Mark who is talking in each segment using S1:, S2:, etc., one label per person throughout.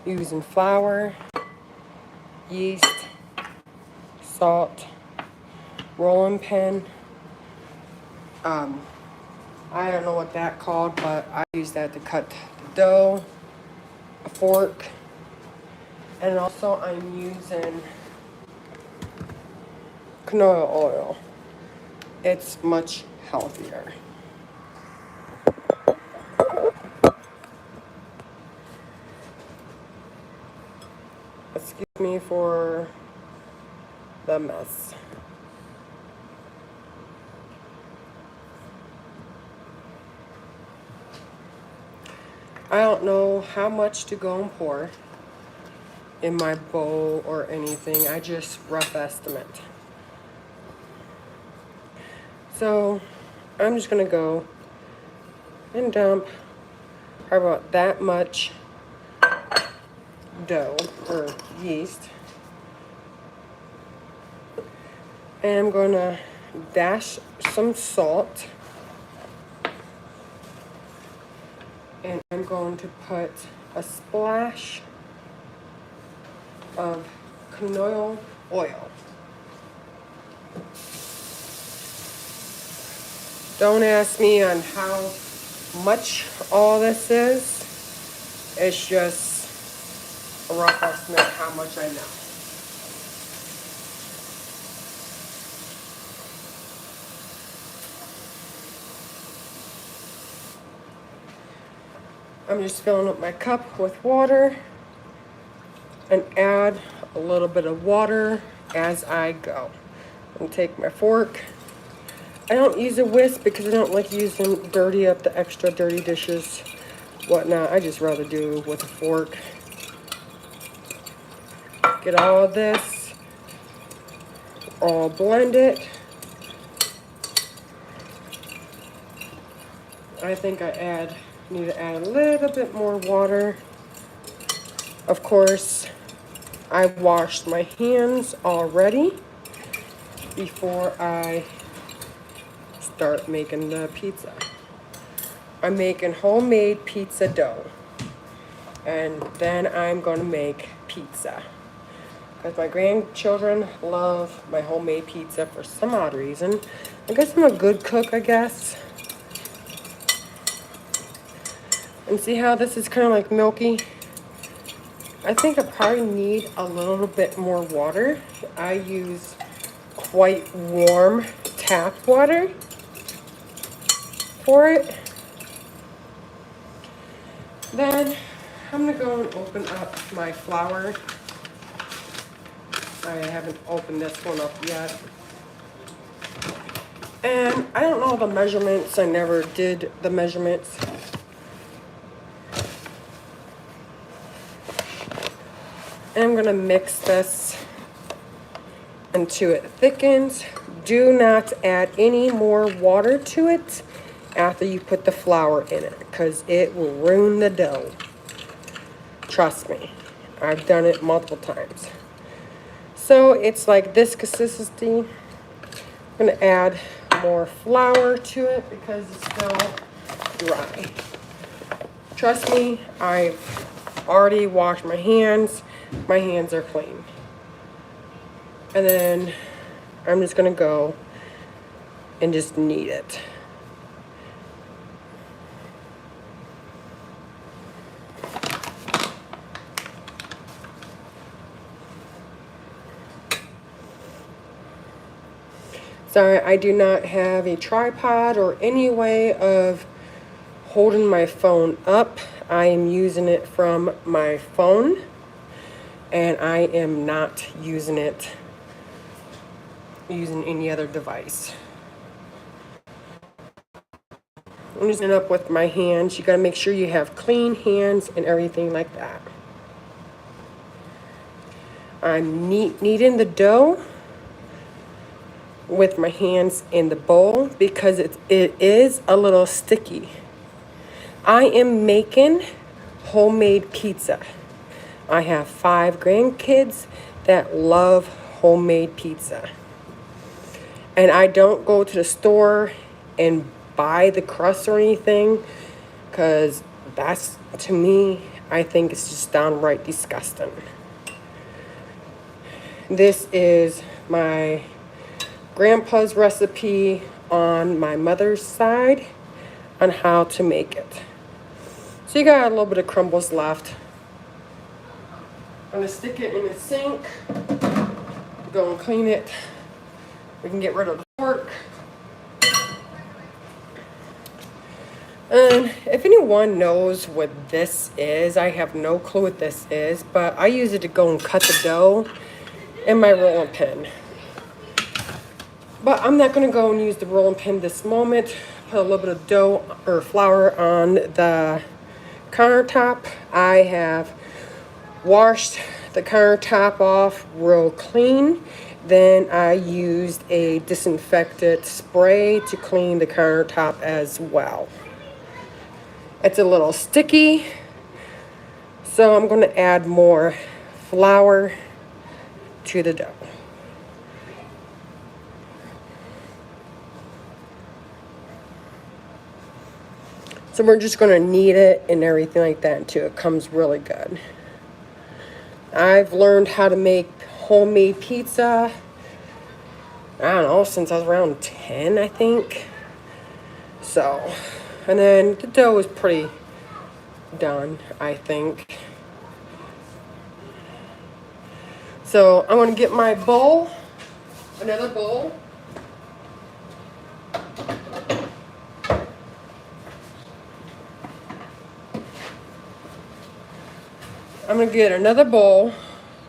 S1: using flour, yeast, salt, rolling pin. I don't know what that called, but I use that to cut the dough, a fork, and also I'm using canola oil. It's much healthier. Excuse me for the mess. I don't know how much to go and pour in my bowl or anything. I just rough estimate. So I'm just gonna go and dump probably about that much dough or yeast. And I'm gonna dash some salt. And I'm going to put a splash of canola oil. Don't ask me on how much all this is. It's just a rough estimate how much I know. I'm just filling up my cup with water and add a little bit of water as I go. I'm gonna take my fork. I don't use a whisk because I don't like using dirty up the extra dirty dishes, whatnot. I just rather do it with a fork. Get all of this, all blend it. I think I need to add a little bit more water. Of course, I washed my hands already before I start making the pizza. I'm making homemade pizza dough. And then I'm gonna make pizza. Because my grandchildren love my homemade pizza for some odd reason. I guess I'm a good cook, I guess. And see how this is kind of like milky? I think I probably need a little bit more water. I use quite warm tap water for it. Then I'm gonna go and open up my flour. I haven't opened this one up yet. And I don't know the measurements. I never did the measurements. And I'm gonna mix this until it thickens. Do not add any more water to it after you put the flour in it, because it will ruin the dough. Trust me, I've done it multiple times. So it's like this consistency. I'm gonna add more flour to it because it's still dry. Trust me, I've already washed my hands. My hands are clean. And then I'm just gonna go and just knead it. Sorry, I do not have a tripod or any way of holding my phone up. I am using it from my phone, and I am not using any other device. I'm using it up with my hands. You gotta make sure you have clean hands and everything like that. I'm kneading the dough with my hands in the bowl because it is a little sticky. I am making homemade pizza. I have 5 grandkids that love homemade pizza. And I don't go to the store and buy the crust or anything, because that's, to me, I think it's just downright disgusting. This is my grandpa's recipe on my mother's side on how to make it. So you got a little bit of crumbles left. I'm gonna stick it in the sink, go and clean it. We can get rid of the fork. And if anyone knows what this is, I have no clue what this is, but I use it to go and cut the dough in my rolling pin. But I'm not going to go and use the rolling pin this moment. Put a little bit of dough or flour on the countertop. I have washed the countertop off real clean. Then I used a disinfectant spray to clean the countertop as well. It's a little sticky, so I'm going to add more flour to the dough. So we're just going to knead it and everything like that until it comes really good. I've learned how to make homemade pizza, I don't know, since I was around 10, I think. So, and then the dough is pretty done, I think. So I'm going to get my bowl, another bowl. I'm going to get another bowl.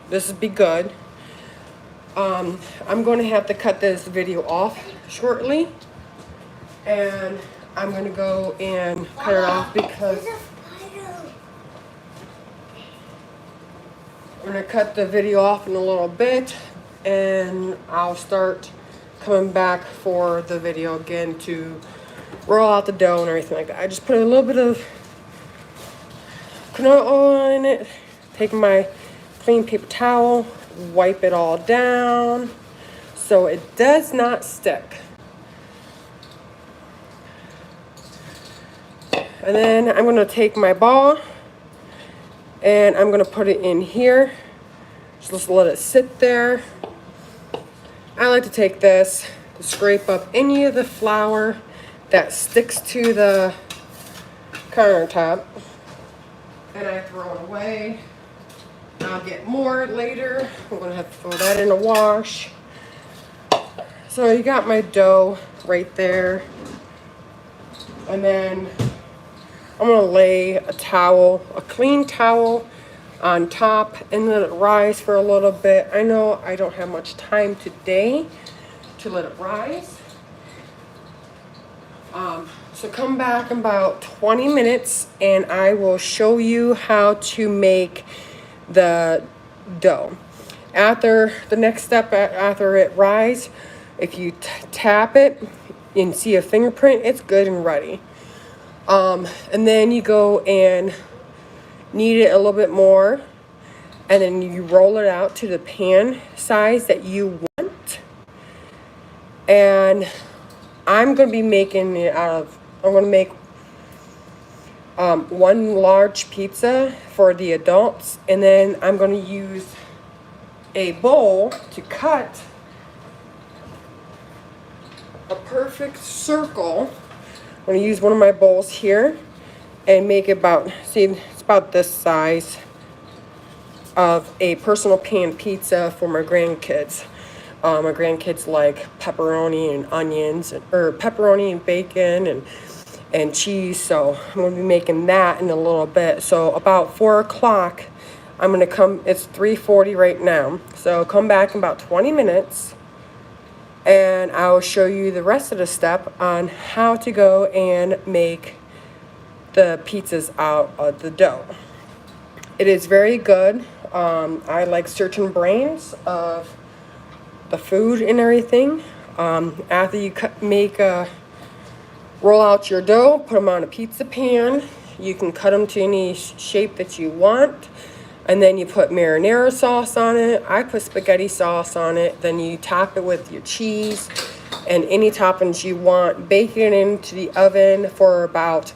S1: This would be good. I'm going to have to cut this video off shortly. And I'm going to go and cut it off because I'm going to cut the video off in a little bit. And I'll start coming back for the video again to roll out the dough and everything like that. I just put a little bit of canola oil in it. Take my clean paper towel, wipe it all down so it does not stick. And then I'm going to take my ball and I'm going to put it in here. Just let it sit there. I like to take this to scrape up any of the flour that sticks to the countertop. And I throw it away. I'll get more later. I'm going to have to throw that in a wash. So you got my dough right there. And then I'm going to lay a towel, a clean towel on top and let it rise for a little bit. I know I don't have much time today to let it rise. So come back in about 20 minutes and I will show you how to make the dough. After the next step, after it rise, if you tap it and see a fingerprint, it's good and ready. And then you go and knead it a little bit more, and then you roll it out to the pan size that you want. And I'm going to be making it out of, I'm going to make one large pizza for the adults, and then I'm going to use a bowl to cut a perfect circle. I'm going to use one of my bowls here and make it about, see, it's about this size of a personal pan pizza for my grandkids. My grandkids like pepperoni and onions, or pepperoni and bacon and cheese, so I'm going to be making that in a little bit. So about 4 o'clock, I'm going to come, it's 3:40 right now, so come back in about 20 minutes, and I'll show you the rest of the step on how to go and make the pizzas out of the dough. It is very good. I like searching brains of the food and everything. After you roll out your dough, put them on a pizza pan. You can cut them to any shape that you want. And then you put marinara sauce on it. I put spaghetti sauce on it. Then you top it with your cheese and any toppings you want. Bake it into the oven for about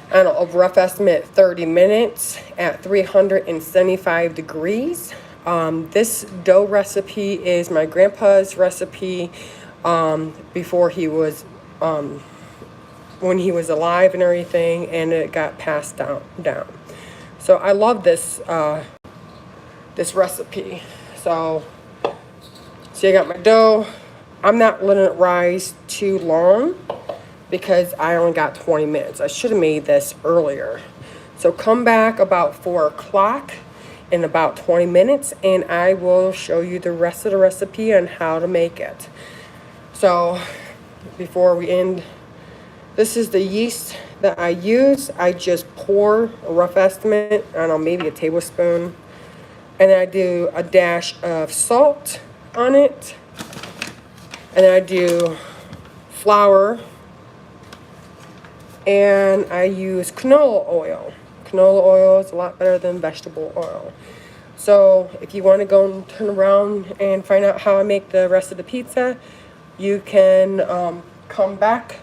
S1: I don't know, a rough estimate 30 minutes at 375 degrees. This dough recipe is my grandpa's recipe before he was, when he was alive and everything, and it got passed down. So I love this this recipe. So I got my dough. I'm not letting it rise too long because I only got 20 minutes. I should have made this earlier. So come back about 4 o'clock in about 20 minutes and I will show you the rest of the recipe and how to make it. So before we end, this is the yeast that I use. I just pour a rough estimate, I don't know, maybe a tablespoon. And then I do a dash of salt on it. And then I do flour. And I use canola oil. Canola oil is a lot better than vegetable oil. So if you want to go and turn around and find out how I make the rest of the pizza, you can come back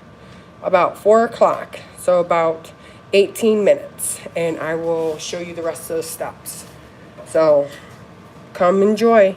S1: about 4 o'clock. So about 18 minutes. And I will show you the rest of the steps. So come enjoy.